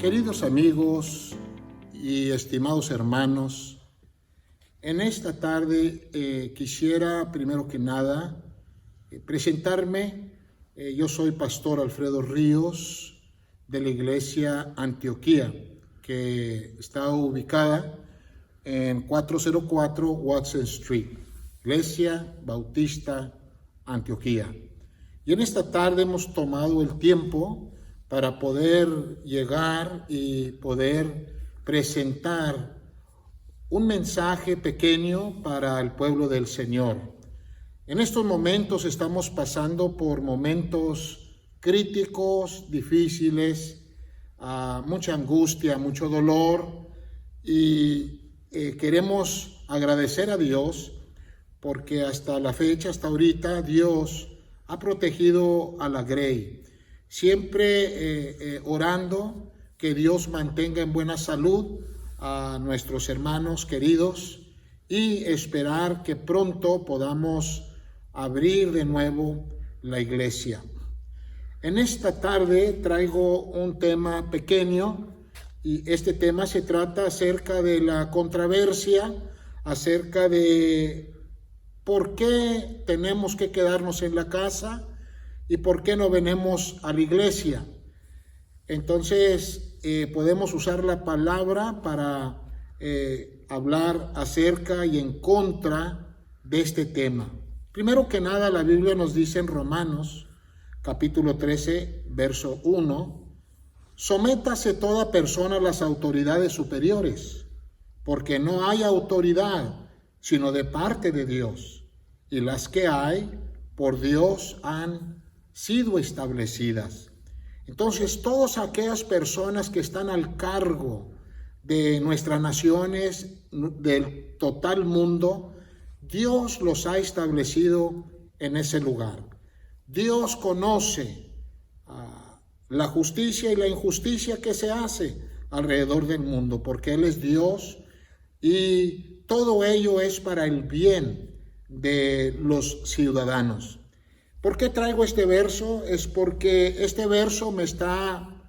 Queridos amigos y estimados hermanos, en esta tarde quisiera primero que nada presentarme. Yo soy Pastor Alfredo Ríos de la Iglesia Antioquía, que está ubicada en 404 Watson Street, Iglesia Bautista Antioquía. Y en esta tarde hemos tomado el tiempo para poder llegar y poder presentar un mensaje pequeño para el pueblo del Señor. En estos momentos estamos pasando por momentos críticos, difíciles, mucha angustia, mucho dolor, y queremos agradecer a Dios porque hasta la fecha, hasta ahorita, Dios ha protegido a la Grey. Siempre orando que Dios mantenga en buena salud a nuestros hermanos queridos y esperar que pronto podamos abrir de nuevo la iglesia. En esta tarde traigo un tema pequeño, y este tema se trata acerca de la controversia, acerca de por qué tenemos que quedarnos en la casa y por qué no venimos a la iglesia. Entonces podemos usar la palabra para hablar acerca y en contra de este tema. Primero que nada, la Biblia nos dice en Romanos capítulo 13, verso 1, sométase toda persona a las autoridades superiores, porque no hay autoridad sino de parte de Dios, y las que hay por Dios han sido establecidas. Entonces, todas aquellas personas que están al cargo de nuestras naciones, del total mundo, Dios los ha establecido en ese lugar. Dios conoce la justicia y la injusticia que se hace alrededor del mundo, porque Él es Dios y todo ello es para el bien de los ciudadanos. ¿Por qué traigo este verso? Es porque este verso me está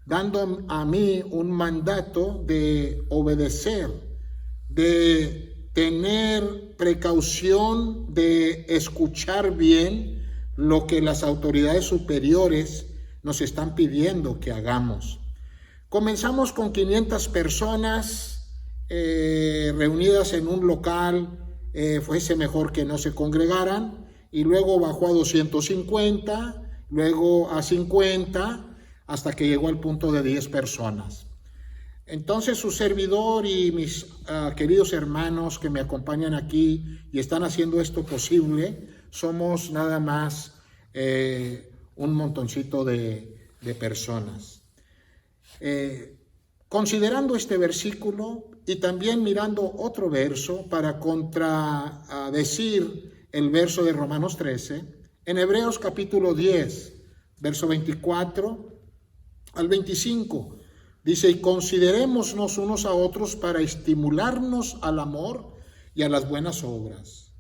dando a mí un mandato de obedecer, de tener precaución, de escuchar bien lo que las autoridades superiores nos están pidiendo que hagamos. Comenzamos con 500 personas reunidas en un local. Fuese mejor que no se congregaran, y luego bajó a 250, luego a 50, hasta que llegó al punto de 10 personas. Entonces su servidor y mis queridos hermanos que me acompañan aquí y están haciendo esto posible, somos nada más un montoncito de personas. Considerando este versículo y también mirando otro verso para contradecir el verso de Romanos 13, en Hebreos capítulo 10, verso 24 al 25, dice: y considerémonos unos a otros para estimularnos al amor y a las buenas obras,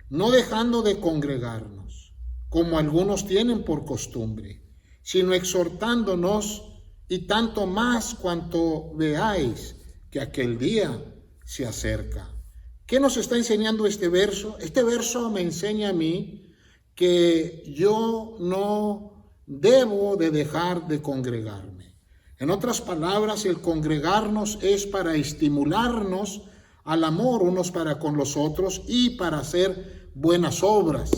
no dejando de congregarnos, como algunos tienen por costumbre, sino exhortándonos, y tanto más cuanto veáis que aquel día se acerca. ¿Qué nos está enseñando este verso? Este verso me enseña a mí que yo no debo de dejar de congregarme. En otras palabras, el congregarnos es para estimularnos al amor unos para con los otros y para hacer buenas obras.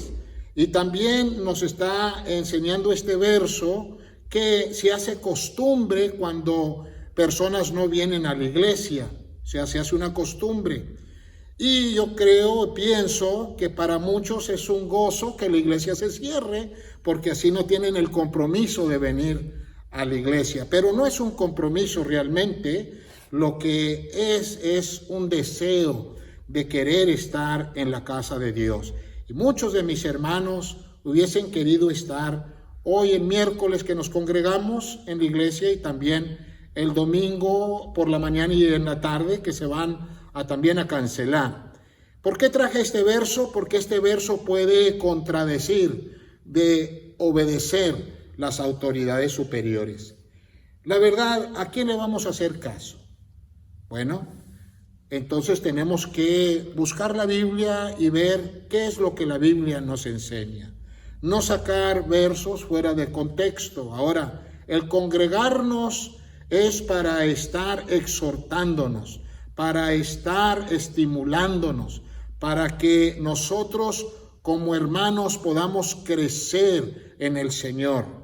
Y también nos está enseñando este verso que se hace costumbre cuando personas no vienen a la iglesia, o sea, se hace una costumbre. Y yo pienso que para muchos es un gozo que la iglesia se cierre, porque así no tienen el compromiso de venir a la iglesia. Pero no es un compromiso realmente, lo que es un deseo de querer estar en la casa de Dios. Y muchos de mis hermanos hubiesen querido estar hoy el miércoles que nos congregamos en la iglesia, y también el domingo por la mañana y en la tarde que se van también a cancelar. ¿Por qué traje este verso? Porque este verso puede contradecir de obedecer las autoridades superiores. La verdad, ¿a quién le vamos a hacer caso? Bueno, entonces tenemos que buscar la Biblia y ver qué es lo que la Biblia nos enseña. No sacar versos fuera de contexto. Ahora, el congregarnos es para estar exhortándonos, para estar estimulándonos, para que nosotros como hermanos podamos crecer en el Señor.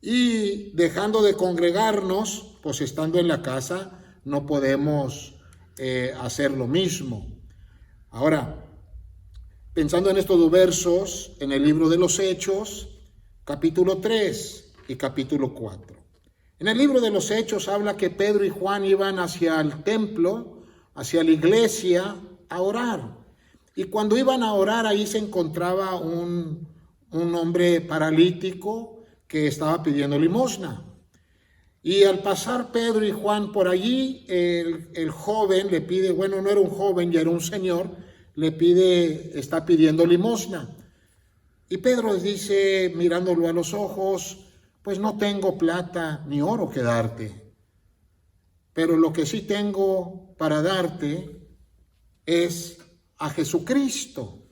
Y dejando de congregarnos, pues estando en la casa, no podemos hacer lo mismo. Ahora, pensando en estos dos versos, en el libro de los Hechos, capítulo 3 y capítulo 4. En el libro de los Hechos habla que Pedro y Juan iban hacia el templo, hacia la iglesia, a orar. Y cuando iban a orar, ahí se encontraba un hombre paralítico que estaba pidiendo limosna. Y al pasar Pedro y Juan por allí, el joven le pide, bueno, no era un joven, ya era un señor, le pide, está pidiendo limosna. Y Pedro dice, mirándolo a los ojos, pues no tengo plata ni oro que darte, pero lo que sí tengo para darte es a Jesucristo.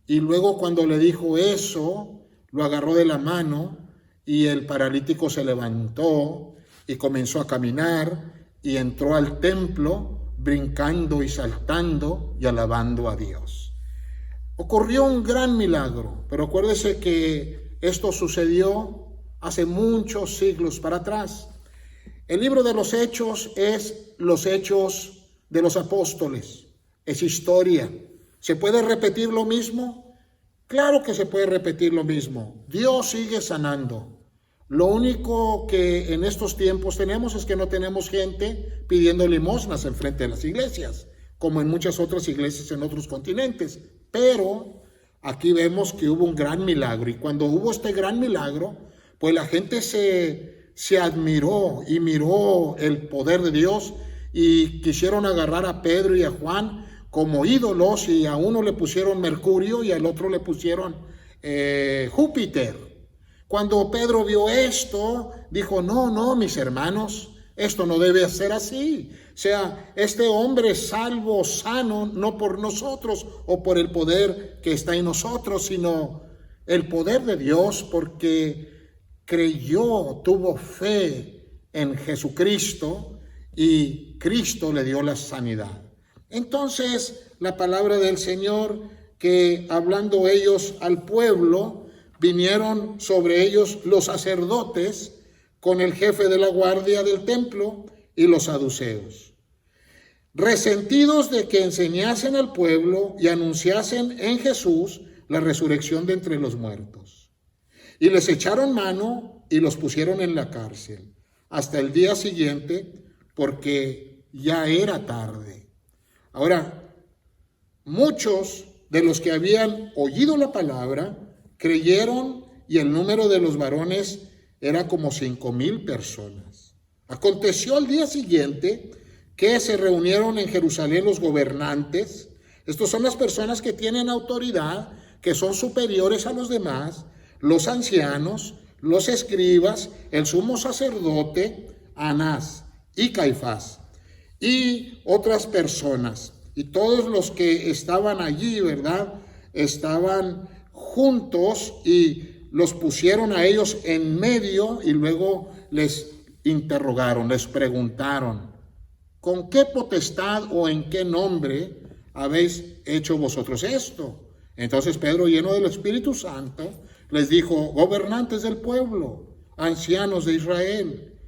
Y luego cuando le dijo eso, lo agarró de la mano y el paralítico se levantó y comenzó a caminar y entró al templo brincando y saltando y alabando a Dios. Ocurrió un gran milagro, pero acuérdese que esto sucedió hace muchos siglos para atrás. El libro de los Hechos es los hechos de los apóstoles, es historia. ¿Se puede repetir lo mismo? Claro que se puede repetir lo mismo. Dios sigue sanando. Lo único que en estos tiempos tenemos es que no tenemos gente pidiendo limosnas enfrente de las iglesias, como en muchas otras iglesias en otros continentes. Pero aquí vemos que hubo un gran milagro, y cuando hubo este gran milagro, pues la gente se admiró y miró el poder de Dios y quisieron agarrar a Pedro y a Juan como ídolos, y a uno le pusieron Mercurio y al otro le pusieron Júpiter. Cuando Pedro vio esto, dijo, no, mis hermanos, esto no debe ser así. O sea, este hombre es salvo, sano, no por nosotros o por el poder que está en nosotros, sino el poder de Dios, porque creyó, tuvo fe en Jesucristo y Cristo le dio la sanidad. Entonces, la palabra del Señor, que hablando ellos al pueblo, vinieron sobre ellos los sacerdotes con el jefe de la guardia del templo y los saduceos, resentidos de que enseñasen al pueblo y anunciasen en Jesús la resurrección de entre los muertos. Y les echaron mano y los pusieron en la cárcel hasta el día siguiente, porque ya era tarde. Ahora, muchos de los que habían oído la palabra creyeron, y el número de los varones era como 5,000 personas. Aconteció al día siguiente que se reunieron en Jerusalén los gobernantes. Estos son las personas que tienen autoridad, que son superiores a los demás, los ancianos, los escribas, el sumo sacerdote, Anás y Caifás, y otras personas. Y todos los que estaban allí, ¿verdad?, estaban juntos y los pusieron a ellos en medio y luego les interrogaron, les preguntaron, ¿con qué potestad o en qué nombre habéis hecho vosotros esto? Entonces Pedro, lleno del Espíritu Santo, les dijo, gobernantes del pueblo, ancianos de Israel,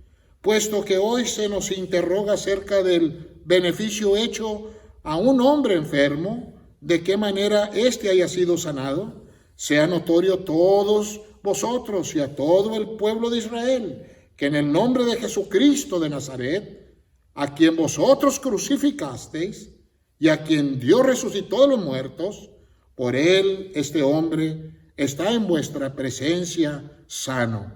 puesto que hoy se nos interroga acerca del beneficio hecho a un hombre enfermo, de qué manera éste haya sido sanado, sea notorio a todos vosotros y a todo el pueblo de Israel, que en el nombre de Jesucristo de Nazaret, a quien vosotros crucificasteis y a quien Dios resucitó de los muertos, por él este hombre está en vuestra presencia sano.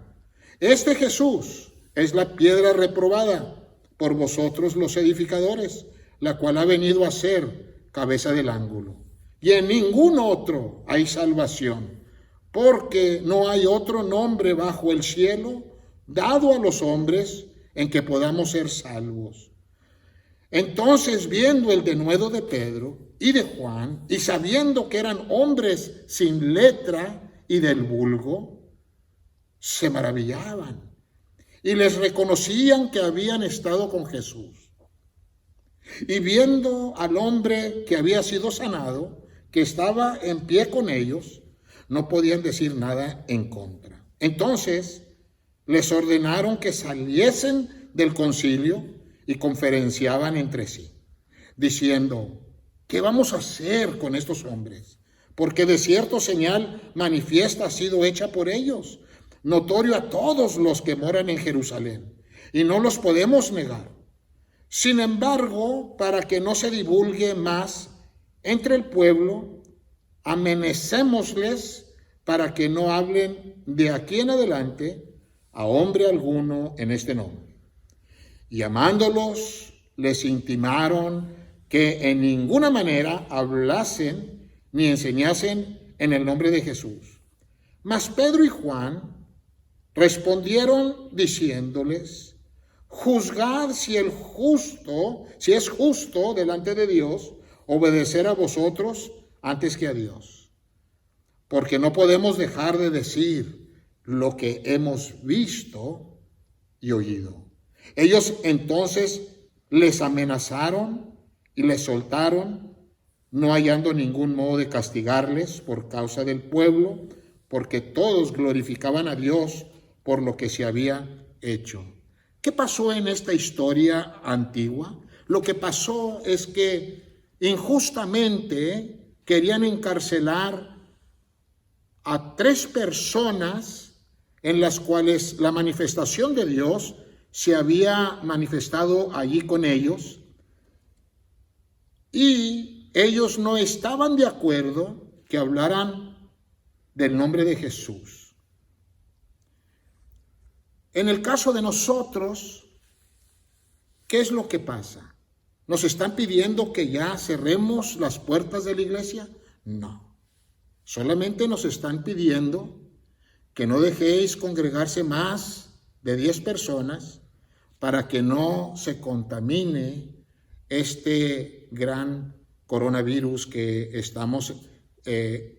Este Jesús es la piedra reprobada por vosotros los edificadores, la cual ha venido a ser cabeza del ángulo. Y en ningún otro hay salvación, porque no hay otro nombre bajo el cielo dado a los hombres en que podamos ser salvos. Entonces, viendo el denuedo de Pedro y de Juan, y sabiendo que eran hombres sin letra y del vulgo, se maravillaban y les reconocían que habían estado con Jesús. Y viendo al hombre que había sido sanado, que estaba en pie con ellos, no podían decir nada en contra. Entonces les ordenaron que saliesen del concilio y conferenciaban entre sí, diciendo: ¿qué vamos a hacer con estos hombres? Porque de cierto señal manifiesta ha sido hecha por ellos, notorio a todos los que moran en Jerusalén, y no los podemos negar. Sin embargo, para que no se divulgue más entre el pueblo, amenacémosles para que no hablen de aquí en adelante a hombre alguno en este nombre. Y llamándolos, les intimaron que en ninguna manera hablasen ni enseñasen en el nombre de Jesús. Mas Pedro y Juan respondieron diciéndoles: juzgad si es justo delante de Dios obedecer a vosotros antes que a Dios. Porque no podemos dejar de decir lo que hemos visto y oído. Ellos entonces les amenazaron y les soltaron, no hallando ningún modo de castigarles por causa del pueblo, porque todos glorificaban a Dios por lo que se había hecho. ¿Qué pasó en esta historia antigua? Lo que pasó es que injustamente querían encarcelar a 3 personas en las cuales la manifestación de Dios se había manifestado allí con ellos, y ellos no estaban de acuerdo que hablaran del nombre de Jesús. En el caso de nosotros, ¿qué es lo que pasa? ¿Nos están pidiendo que ya cerremos las puertas de la iglesia? No. Solamente nos están pidiendo que no dejéis congregarse más de 10 personas para que no se contamine este gran coronavirus que estamos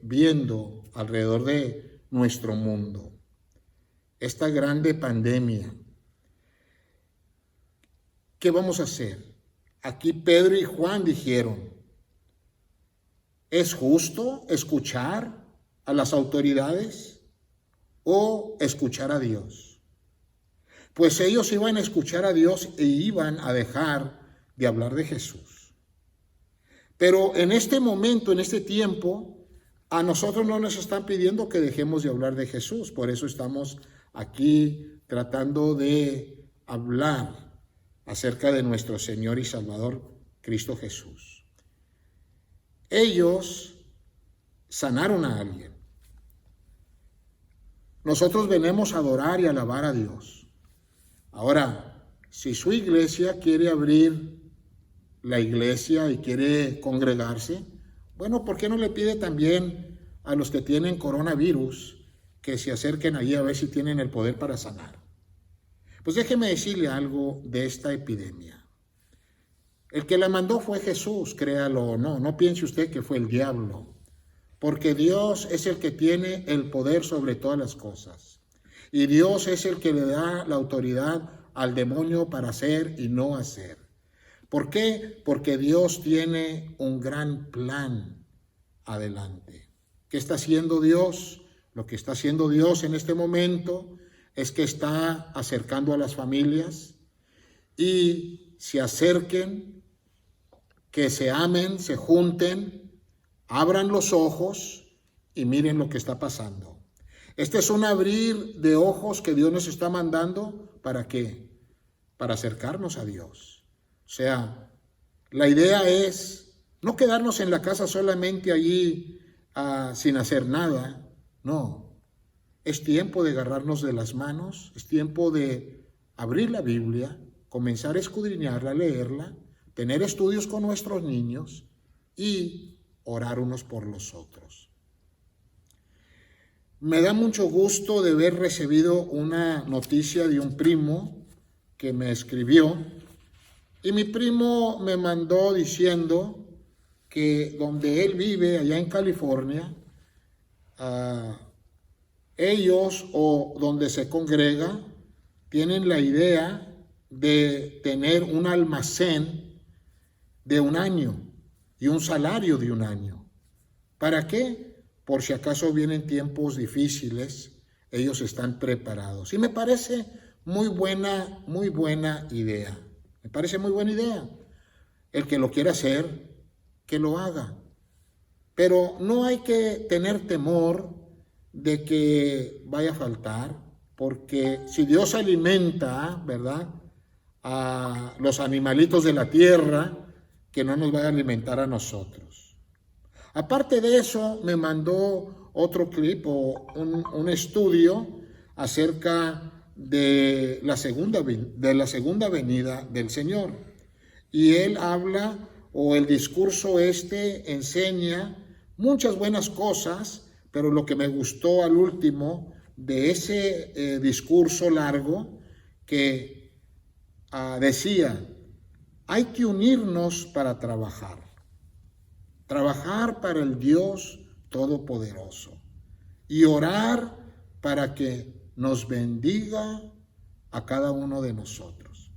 viendo alrededor de nuestro mundo. Esta grande pandemia. ¿Qué vamos a hacer? Aquí Pedro y Juan dijeron: ¿es justo escuchar a las autoridades o escuchar a Dios? Pues ellos iban a escuchar a Dios e iban a dejar de hablar de Jesús. Pero en este momento, en este tiempo, a nosotros no nos están pidiendo que dejemos de hablar de Jesús. Por eso estamos aquí tratando de hablar acerca de nuestro Señor y Salvador Cristo Jesús. Ellos sanaron a alguien. Nosotros venimos a adorar y alabar a Dios. Ahora, si su iglesia quiere abrir la iglesia y quiere congregarse, bueno, ¿por qué no le pide también a los que tienen coronavirus que se acerquen allí a ver si tienen el poder para sanar? Pues déjeme decirle algo de esta epidemia. El que la mandó fue Jesús, créalo o no. No piense usted que fue el diablo, porque Dios es el que tiene el poder sobre todas las cosas. Y Dios es el que le da la autoridad al demonio para hacer y no hacer. ¿Por qué? Porque Dios tiene un gran plan adelante. ¿Qué está haciendo Dios? Lo que está haciendo Dios en este momento es que está acercando a las familias y se acerquen, que se amen, se junten, abran los ojos y miren lo que está pasando. Este es un abrir de ojos que Dios nos está mandando. ¿Para qué? Para acercarnos a Dios. O sea, la idea es no quedarnos en la casa solamente allí sin hacer nada. No, es tiempo de agarrarnos de las manos, es tiempo de abrir la Biblia, comenzar a escudriñarla, a leerla, tener estudios con nuestros niños y orar unos por los otros. Me da mucho gusto de haber recibido una noticia de un primo que me escribió, y mi primo me mandó diciendo que donde él vive, allá en California, ellos o donde se congrega tienen la idea de tener un almacén de un año y un salario de un año. ¿Para qué? Por si acaso vienen tiempos difíciles, ellos están preparados. Y me parece muy buena idea. Me parece muy buena idea. El que lo quiera hacer, que lo haga. Pero no hay que tener temor de que vaya a faltar, porque si Dios alimenta, ¿verdad?, a los animalitos de la tierra, que no nos vaya a alimentar a nosotros. Aparte de eso, me mandó otro clip o un estudio acerca de la segunda venida del Señor. Y él habla, o el discurso enseña muchas buenas cosas, pero lo que me gustó al último de ese discurso largo, que decía, hay que unirnos para trabajar para el Dios Todopoderoso y orar para que nos bendiga a cada uno de nosotros.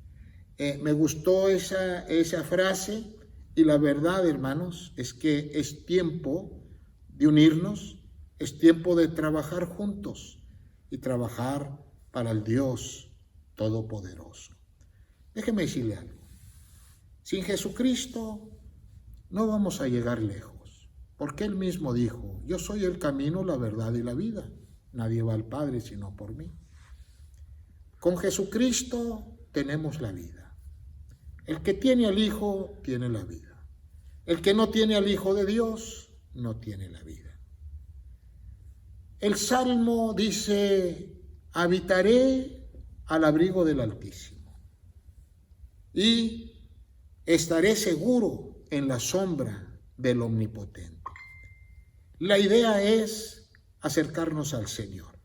Me gustó esa frase, y la verdad, hermanos, es que es tiempo de unirnos, es tiempo de trabajar juntos y trabajar para el Dios Todopoderoso. Déjeme decirle algo. Sin Jesucristo no vamos a llegar lejos, porque Él mismo dijo, yo soy el camino, la verdad y la vida. Nadie va al Padre sino por mí. Con Jesucristo tenemos la vida. El que tiene al Hijo tiene la vida. El que no tiene al Hijo de Dios no tiene la vida. El Salmo dice, habitaré al abrigo del Altísimo y estaré seguro en la sombra del Omnipotente. La idea es acercarnos al Señor.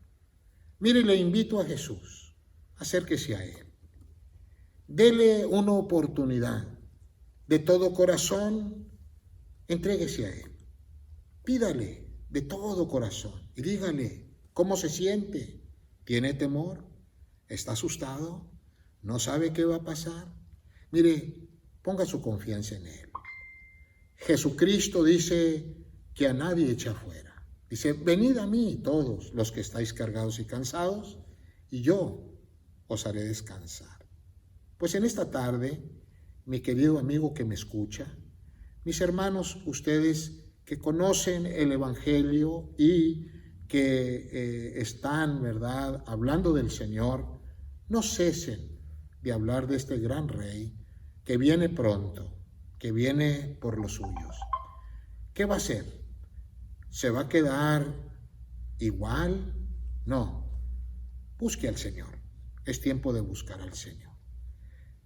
Mire, le invito a Jesús, acérquese a Él. Dele una oportunidad. De todo corazón, entréguese a Él. Pídale de todo corazón y dígale cómo se siente. ¿Tiene temor? ¿Está asustado? ¿No sabe qué va a pasar? Mire, ponga su confianza en Él. Jesucristo dice que a nadie echa fuera. Dice, venid a mí todos los que estáis cargados y cansados, y yo os haré descansar. Pues en esta tarde, mi querido amigo que me escucha, mis hermanos, ustedes que conocen el Evangelio y que están, ¿verdad?, hablando del Señor, no cesen de hablar de este gran Rey que viene pronto, que viene por los suyos. ¿Qué va a hacer? ¿Se va a quedar igual? No. Busque al Señor. Es tiempo de buscar al Señor.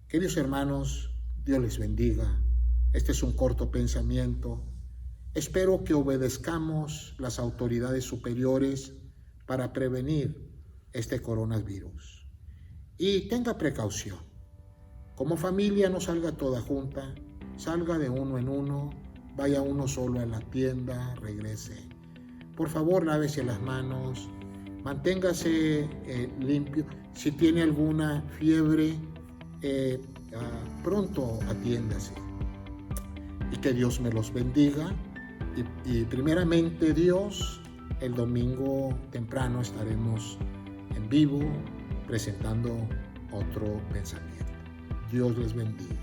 Queridos hermanos, Dios les bendiga. Este es un corto pensamiento. Espero que obedezcamos las autoridades superiores para prevenir este coronavirus. Y tenga precaución. Como familia no salga toda junta, salga de uno en uno, vaya uno solo a la tienda, regrese. Por favor, lávese las manos, manténgase limpio. Si tiene alguna fiebre, pronto atiéndase. Y que Dios me los bendiga. Y primeramente Dios, el domingo temprano estaremos en vivo presentando otro pensamiento. Dios les bendiga.